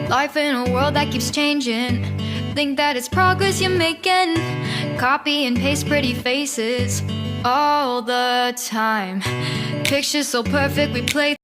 Life in a world that keeps changing. Think that it's progress you're making. Copy and paste pretty faces all the time. Pictures so perfect we play.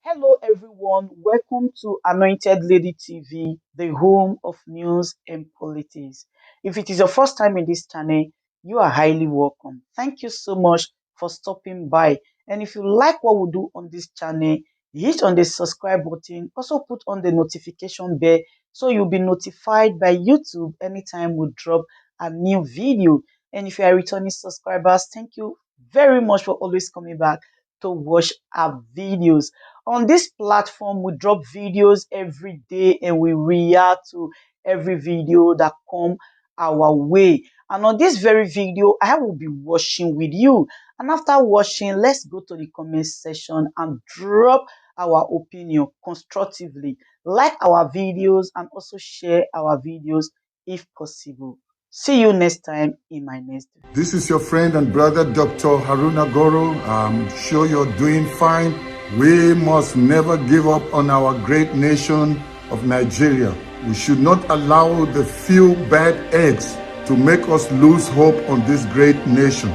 Hello everyone, welcome to Anointed Lady TV, the home of news and politics. If it is your first time in this channel, you are highly welcome. Thank you so much for stopping by. And if you like what we do on this channel, hit on the subscribe button, also put on the notification bell so you'll be notified by YouTube anytime we drop a new video. And if you are returning subscribers, thank you very much for always coming back to watch our videos. On this platform, we drop videos every day and we react to every video that come our way. And on this very video, I will be watching with you. And after watching, let's go to the comment section and drop our opinion constructively. Like our videos and also share our videos if possible. See you next time in my next video. This is your friend and brother, Dr. Haruna Goro. I'm sure you're doing fine. We must never give up on our great nation of Nigeria. We should not allow the few bad eggs to make us lose hope on this great nation.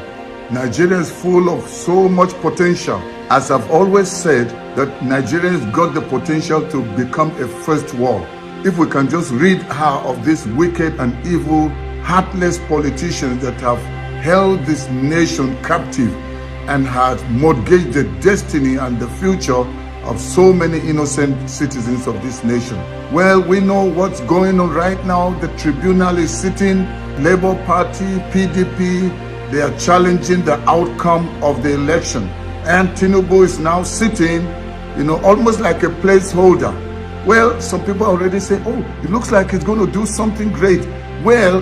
Nigeria is full of so much potential. As I've always said, that Nigeria has got the potential to become a first world. If we can just rid her of these wicked and evil, heartless politicians that have held this nation captive and has mortgaged the destiny and the future of so many innocent citizens of this nation. Well, we know what's going on right now. The tribunal is sitting, Labour Party, PDP, they are challenging the outcome of the election. And Tinubu is now sitting, almost like a placeholder. Well, some people already say, oh, it looks like he's going to do something great. Well,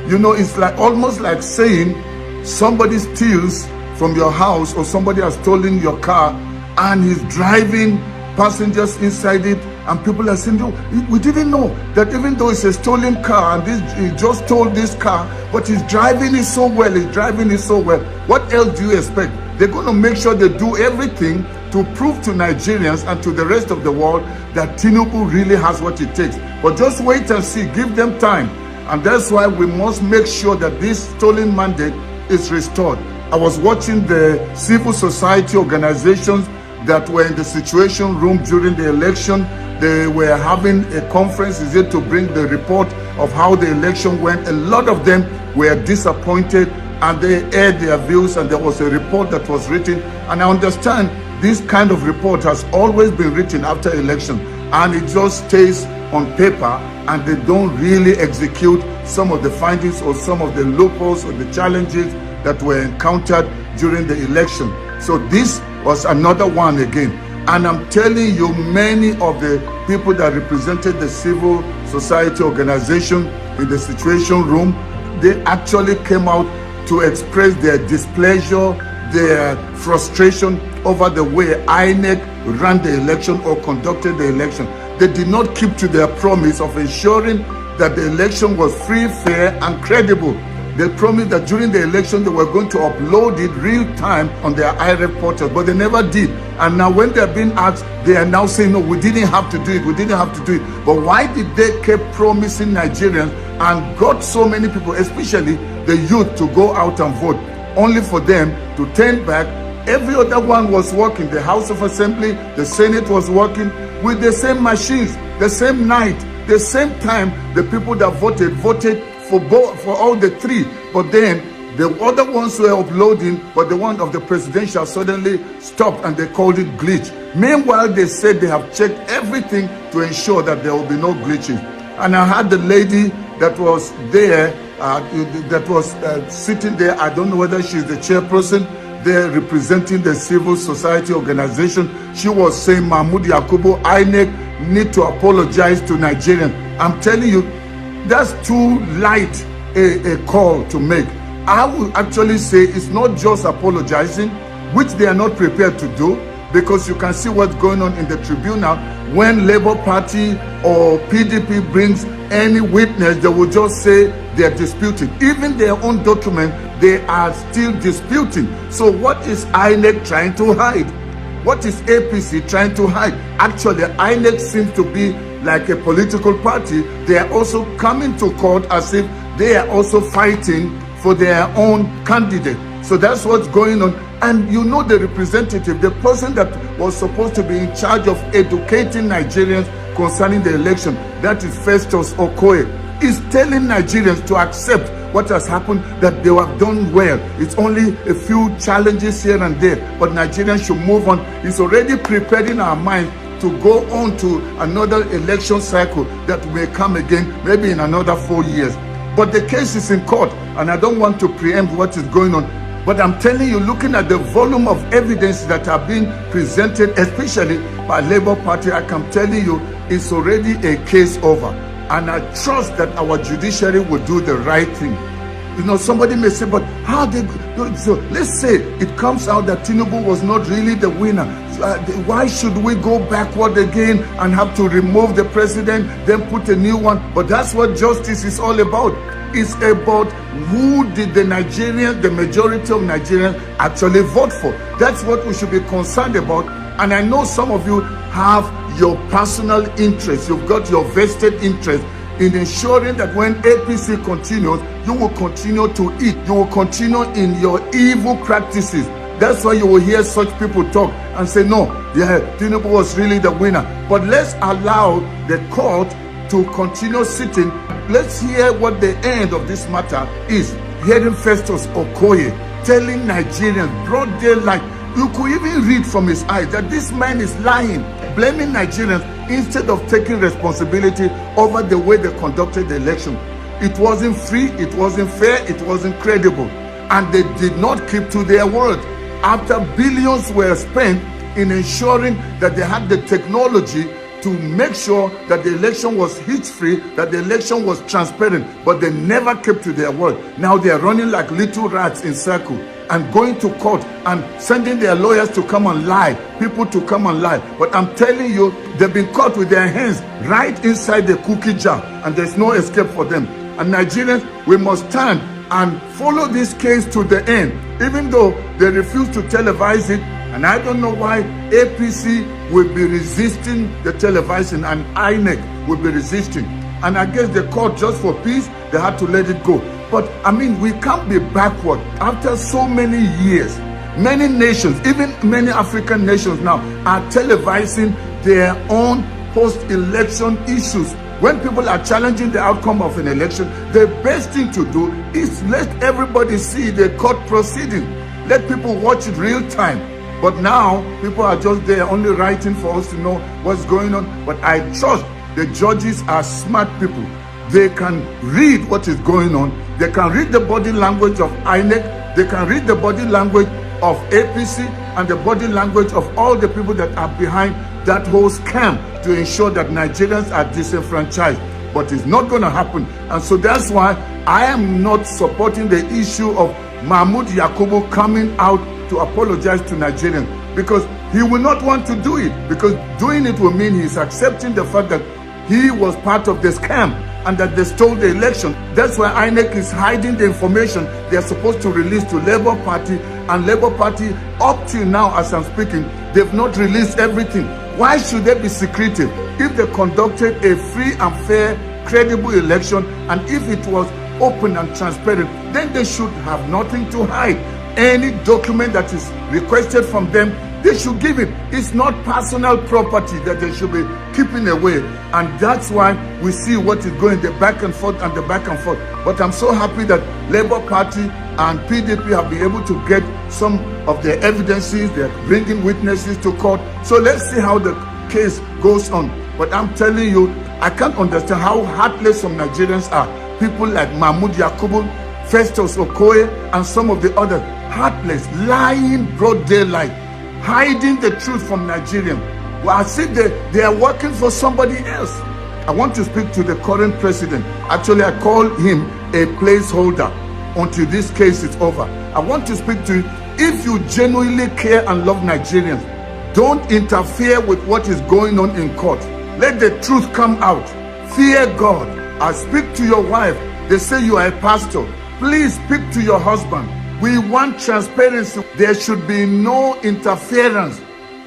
it's like almost like saying somebody steals from your house or somebody has stolen your car and he's driving passengers inside it and people are saying, oh, we didn't know that even though it's a stolen car and he just stole this car, but he's driving it so well, What else do you expect? They're going to make sure they do everything to prove to Nigerians and to the rest of the world that Tinubu really has what it takes. But just wait and see, give them time. And that's why we must make sure that this stolen mandate is restored. I was watching the civil society organizations that were in the situation room during the election. They were having a conference, to bring the report of how the election went. A lot of them were disappointed and they aired their views, and there was a report that was written. And I understand this kind of report has always been written after election, and it just stays on paper and they don't really execute some of the findings or some of the loopholes or the challenges that were encountered during the election. So this was another one again. And I'm telling you, many of the people that represented the civil society organization in the situation room, they actually came out to express their displeasure, their frustration over the way INEC ran the election or conducted the election. They did not keep to their promise of ensuring that the election was free, fair, and credible. They promised that during the election they were going to upload it real time on their IREF portal, but they never did. And now when they're being asked, they are now saying, no, we didn't have to do it, But why did they keep promising Nigerians and got so many people, especially the youth, to go out and vote, only for them to turn back? Every other one was working. The House of Assembly, the Senate was working with the same machines, the same night, the same time. The people that voted for all the three, but then the other ones were uploading, but the one of the presidential suddenly stopped and they called it glitch. Meanwhile, they said they have checked everything to ensure that there will be no glitches. And I had the lady that was there, sitting there. I don't know whether she's the chairperson there representing the civil society organization. She was saying, Mahmoud Yakubu, INEC need to apologize to Nigerians. I'm telling you, that's too light a call to make. I will actually say it's not just apologizing, which they are not prepared to do, because you can see what's going on in the tribunal. When Labour Party or PDP brings any witness, they will just say they're disputing. Even their own document, they are still disputing. So what is INEC trying to hide? What is APC trying to hide? Actually, INEC seems to be like a political party. They are also coming to court as if they are also fighting for their own candidate. So that's what's going on. And you know, the representative, the person that was supposed to be in charge of educating Nigerians concerning the election, that is Sèérious Okoye, is telling Nigerians to accept what has happened, that they have done well. It's only a few challenges here and there, but Nigerians should move on. It's already preparing our minds to go on to another election cycle that may come again, maybe in another 4 years. But the case is in court, and I don't want to preempt what is going on. But I'm telling you, looking at the volume of evidence that are being presented, especially by Labour Party, I can tell you it's already a case over. And I trust that our judiciary will do the right thing. You know, somebody may say, but how did... So let's say it comes out that Tinubu was not really the winner. Why should we go backward again and have to remove the president, then put a new one? But that's what justice is all about. It's about who did the Nigerians, the majority of Nigerians, actually vote for. That's what we should be concerned about. And I know some of you have your personal interest. You've got your vested interest in ensuring that when APC continues, you will continue to eat. You will continue in your evil practices. That's why you will hear such people talk and say, no, Tinubu was really the winner. But let's allow the court to continue sitting. Let's hear what the end of this matter is. Hearing Sèérious Okoye telling Nigerians, broad daylight, you could even read from his eyes that this man is lying, blaming Nigerians instead of taking responsibility over the way they conducted the election. It wasn't free, it wasn't fair, it wasn't credible. And they did not keep to their word. After billions were spent in ensuring that they had the technology to make sure that the election was hitch-free, that the election was transparent, but they never kept to their word. Now they are running like little rats in circle and going to court and sending their lawyers to come and lie, people to come and lie. But I'm telling you, they've been caught with their hands right inside the cookie jar, and there's no escape for them. And Nigerians, we must stand and follow this case to the end, even though they refuse to televise it. And I don't know why APC will be resisting the televising and INEC will be resisting. And I guess the court, just for peace, they had to let it go. But I mean, we can't be backward. After so many years, many nations, even many African nations now, are televising their own post-election issues. When people are challenging the outcome of an election, the best thing to do is let everybody see the court proceeding. Let people watch it real time. But now, people are just there only writing for us to know what's going on. But I trust the judges are smart people. They can read what is going on. They can read the body language of INEC. They can read the body language of APC and the body language of all the people that are behind that whole scam to ensure that Nigerians are disenfranchised. But it's not going to happen. And so that's why I am not supporting the issue of Mahmoud Yakubu coming out to apologize to Nigerians, because he will not want to do it, because doing it will mean he's accepting the fact that he was part of the scam and that they stole the election. That's why INEC is hiding the information they are supposed to release to Labour Party, and Labour Party, up till now as I'm speaking, they've not released everything. Why should they be secretive? If they conducted a free and fair, credible election, and if it was open and transparent, then they should have nothing to hide. Any document that is requested from them, they should give it. It's not personal property that they should be keeping away. And that's why we see what is going, the back and forth and the back and forth. But I'm so happy that Labour Party and PDP have been able to get some of the evidences. They're bringing witnesses to court. So let's see how the case goes on. But I'm telling you, I can't understand how heartless some Nigerians are. People like Mahmoud Yakubu, Sèérious Okoye, and some of the others, heartless, lying broad daylight, hiding the truth from Nigerians. Well, I see they are working for somebody else. I want to speak to the current president. Actually, I call him a placeholder until this case is over. I want to speak to you. If you genuinely care and love Nigerians, don't interfere with what is going on in court. Let the truth come out. Fear God. I speak to your wife. They say you are a pastor. Please speak to your husband. We want transparency. There should be no interference.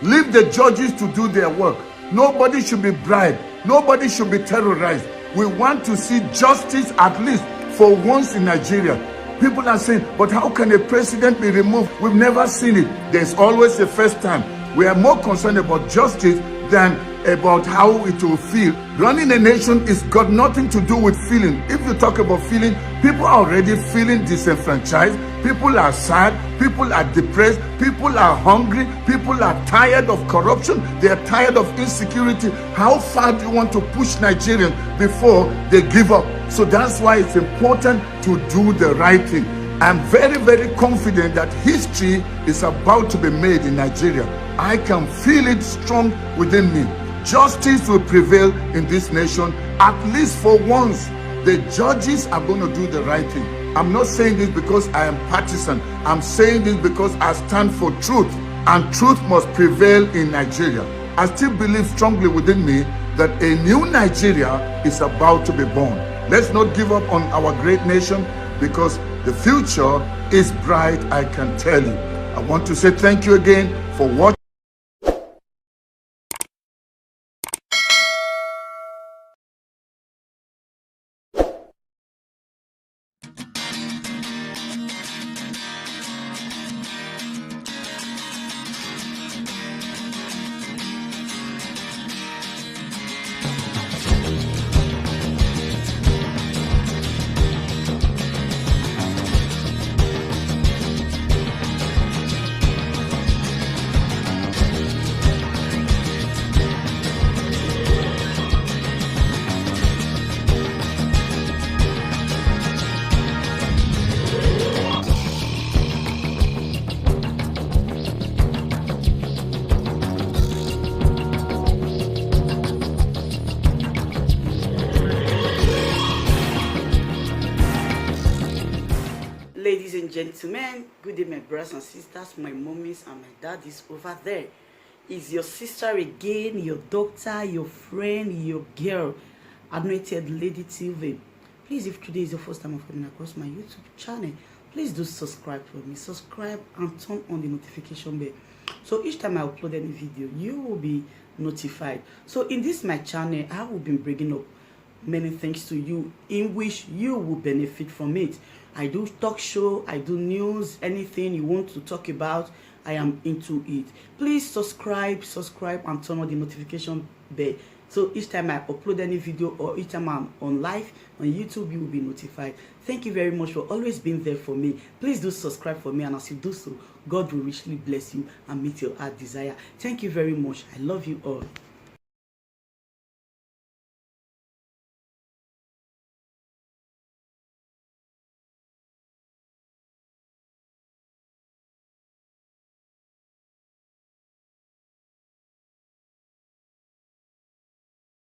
Leave the judges to do their work. Nobody should be bribed. Nobody should be terrorized. We want to see justice at least for once in Nigeria. People are saying, but how can a president be removed? We've never seen it. There's always a first time. We are more concerned about justice than about how it will feel. Running a nation is got nothing to do with feeling. If you talk about feeling, people are already feeling disenfranchised. People are sad. People are depressed. People are hungry. People are tired of corruption. They are tired of insecurity. How far do you want to push Nigerians before they give up? So that's why it's important to do the right thing. I'm very, very confident that history is about to be made in Nigeria. I can feel it strong within me. Justice will prevail in this nation, at least for once. The judges are going to do the right thing. I'm not saying this because I am partisan. I'm saying this because I stand for truth, and truth must prevail in Nigeria. I still believe strongly within me that a new Nigeria is about to be born. Let's not give up on our great nation, because the future is bright, I can tell you. I want to say thank you again for watching. Ladies and gentlemen, good day, my brothers and sisters, my mommies and my daddies over there. Is your sister again, your doctor, your friend, your girl, Anointed Lady TV. Please, if today is your first time of coming across my YouTube channel, please do subscribe for me. Subscribe and turn on the notification bell. So each time I upload any video, you will be notified. So in this my channel, I will be bringing up many things to you in which you will benefit from it. I do talk show, I do news, anything you want to talk about, I am into it. Please subscribe and turn on the notification bell. So each time I upload any video or each time I'm on live on YouTube, you will be notified. Thank you very much for always being there for me. Please do subscribe for me, and as you do so, God will richly bless you and meet your heart desire. Thank you very much. I love you all.